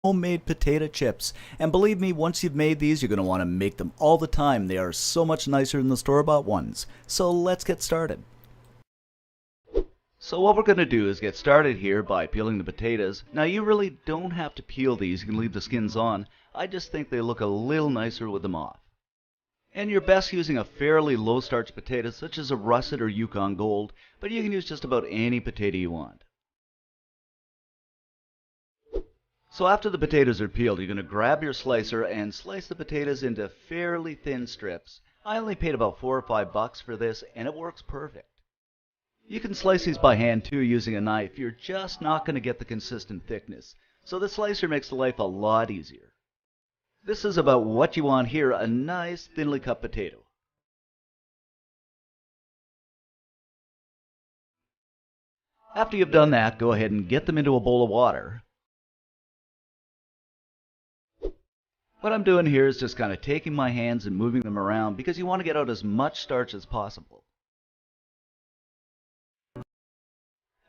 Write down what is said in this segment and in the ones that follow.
Homemade potato chips. And believe me, once you've made these, you're going to want to make them all the time. They are so much nicer than the store-bought ones. So let's get started. So what we're going to do is get started here by peeling the potatoes. Now you really don't have to peel these, you can leave the skins on. I just think they look a little nicer with them off. And you're best using a fairly low starch potato such as a russet or Yukon Gold, but you can use just about any potato you want. So after the potatoes are peeled, you're going to grab your slicer and slice the potatoes into fairly thin strips. I only paid about $4 or $5 for this, and it works perfect. You can slice these by hand too using a knife. You're just not going to get the consistent thickness, so the slicer makes life a lot easier. This is about what you want here, a nice thinly cut potato. After you've done that, go ahead and get them into a bowl of water. What I'm doing here is just kind of taking my hands and moving them around because you want to get out as much starch as possible.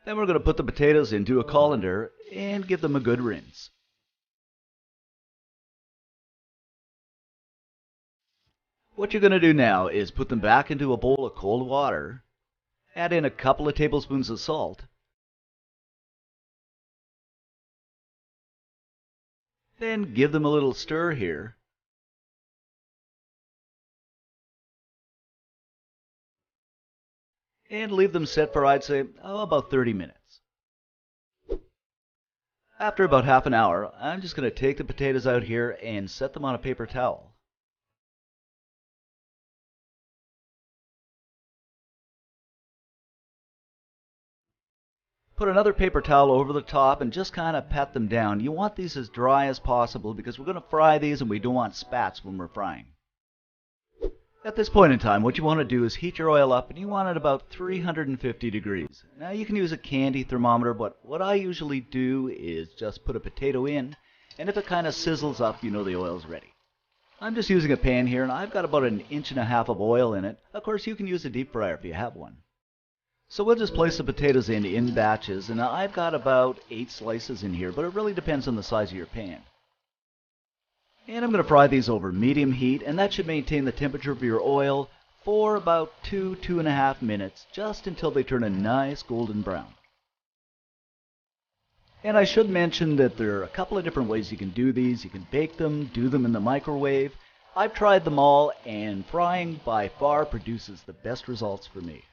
Then we're going to put the potatoes into a colander and give them a good rinse. What you're going to do now is put them back into a bowl of cold water, add in a couple of tablespoons of salt, then give them a little stir here, and leave them set for I'd say about 30 minutes. After about half an hour, I'm just going to take the potatoes out here and set them on a paper towel. Put another paper towel over the top and just kind of pat them down. You want these as dry as possible because we're going to fry these and we don't want spats when we're frying. At this point in time, what you want to do is heat your oil up, and you want it about 350 degrees. Now you can use a candy thermometer, but what I usually do is just put a potato in, and if it kind of sizzles up, you know the oil's ready. I'm just using a pan here, and I've got about 1.5 inches of oil in it. Of course, you can use a deep fryer if you have one. So we'll just place the potatoes in batches, and I've got about 8 slices in here, but it really depends on the size of your pan. And I'm going to fry these over medium heat, and that should maintain the temperature of your oil for about 2–2.5 minutes, just until they turn a nice golden brown. And I should mention that there are a couple of different ways you can do these. You can bake them, do them in the microwave. I've tried them all, and frying by far produces the best results for me.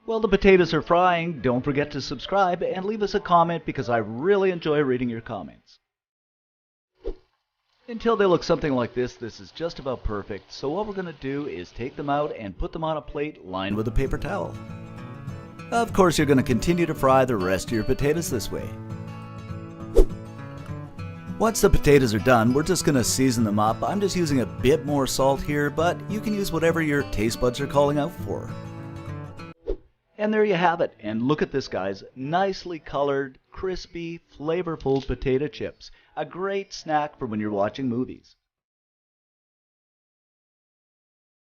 While the potatoes are frying, don't forget to subscribe and leave us a comment because I really enjoy reading your comments. Until they look something like this is just about perfect. So what we're going to do is take them out and put them on a plate lined with a paper towel. Of course, you're going to continue to fry the rest of your potatoes this way. Once the potatoes are done, we're just going to season them up. I'm just using a bit more salt here, but you can use whatever your taste buds are calling out for. And there you have it. And look at this, guys. Nicely colored, crispy, flavorful potato chips. A great snack for when you're watching movies.